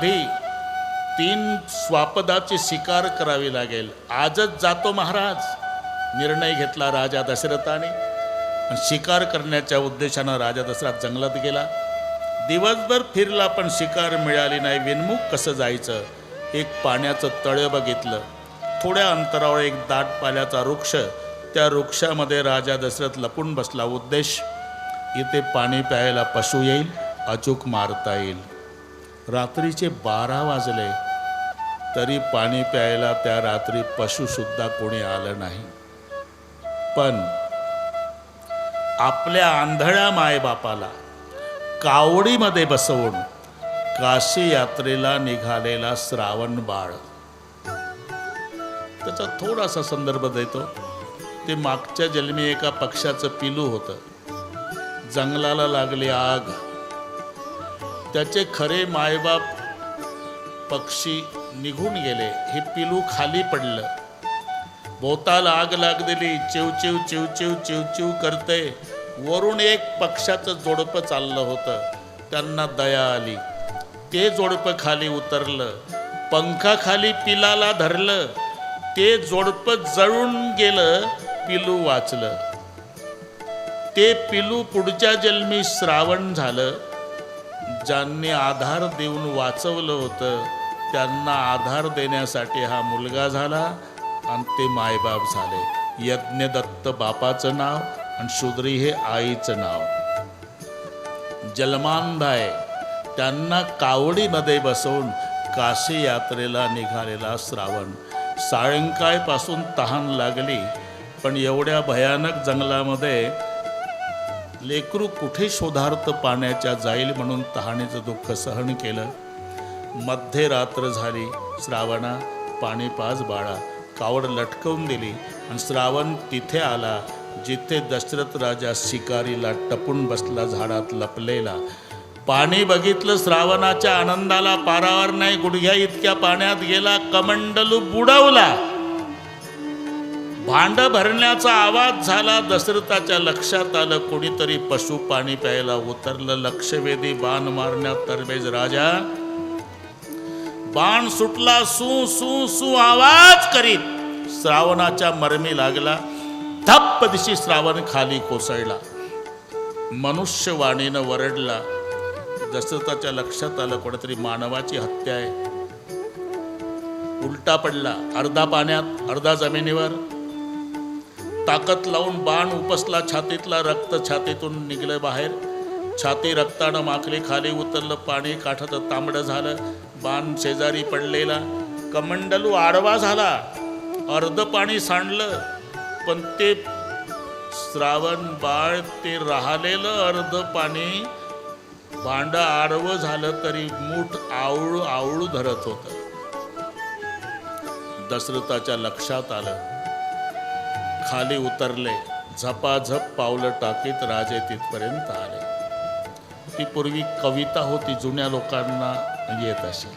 आधी 3 स्वापदाची शिकार करावी लागेल. आजच जातो महाराज निर्णय घेतला राजा दशरथाने. शिकार करण्याच्या उद्देशानं राजा दशरथ जंगलात गेला. दिवसभर फिरला पण शिकार मिळाली नाही. विनमुख कसं जायचं. एक पाण्याचं तळं बघितलं. थोड्या अंतरावर एक दाट पाल्याचा वृक्ष. त्या वृक्षामध्ये राजा दशरथ लपून बसला. उद्देश इथे पाणी प्यायला पशु येईल, अचूक मारता येईल. रात्रीचे 12 वाजले तरी पाणी प्यायला त्या रात्री पशुसुद्धा कोणी आलं नाही. पण आपल्या आंधळ्या मायबापाला कावडीमध्ये बसवून काशी यात्रेला निघालेला श्रावण बाळ, त्याचा थोडासा संदर्भ देतो. ते मागच्या जन्मी एका पक्षाचं पिलू होतं. जंगलाला लागली आग. त्याचे खरे मायबाप पक्षी निघून गेले. हे पिलू खाली पडलं. भोवताला आग लागलेली. चिवचिव चिवचिव चिवचिव करते. वरून एक पक्षाचं जोडपं चाललं होतं. त्यांना दया आली. ते जोडपं खाली उतरलं. पंखाखाली पिलाला धरलं. ते जोडपं जळून गेलं. पिलू वाचलं. ते पिलू पुढच्या जन्मी श्रावण झालं. ज्यांनी आधार देऊन वाचवलं होतं त्यांना आधार देण्यासाठी हा मुलगा झाला आणि ते मायबाप झाले. यज्ञदत्त बापाचं नाव आणि शूद्री हे आईचं नाव. जन्मांध आहे. त्यांना कावडीमध्ये बसवून काशी यात्रेला निघालेला श्रावण. सायंकाळपासून तहान लागली पण एवढ्या भयानक जंगलामध्ये लेकरू कुठे शोधार्थ पाण्याच्या जाईल म्हणून तहानेचं दुःख सहन केलं. मध्यरात्र झाली. श्रावणा पाणी पाज बाळा. कावड लटकवून दिली आणि श्रावण तिथे आला जिथे दशरथ राजा शिकारीला टपून बसला झाडात लपलेला. पाणी बघितलं. श्रावणाच्या आनंदाला पारावर नाही. गुडघ्या इतक्या पाण्यात गेला. कमंडलू बुडवला. भांड भरण्याचा आवाज झाला. दशरथाच्या लक्षात आलं कोणीतरी पशु पाणी प्यायला उतरलं. लक्षवेधी बाण मारण्यात तरबेज राजा. बाण सुटला. सू सू सू आवाज करीत श्रावणाच्या मरमी लागला. धप्प दिशी श्रावण खाली कोसळला. मनुष्यवाणीनं वरडला. दशरथाच्या लक्षात आलं कोणतरी मानवाची हत्या आहे. उलटा पडला. अर्धा पाण्यात अर्धा जमिनीवर. ताकद लावून बाण उपसला छातीतला. रक्त छातीतून निघलं बाहेर. छाती रक्तानं माखली. खाली उतरलं. पाणी काठाचं तांबडं झालं. बाण शेजारी पडलेला. कमंडलू आडवा झाला. अर्ध पाणी सांडलं पण ते श्रावण बाळ ते राहिलेलं अर्ध पाणी भांड आडवं झालं तरी मूठ आवळू आवळू धरत होतं. दशरथाच्या लक्षात आलं. खाली उतरले. झपाझप पावलं टाकीत राजे तिथपर्यंत आले. ती पूर्वी कविता होती. जुन्या लोकांना येत असे.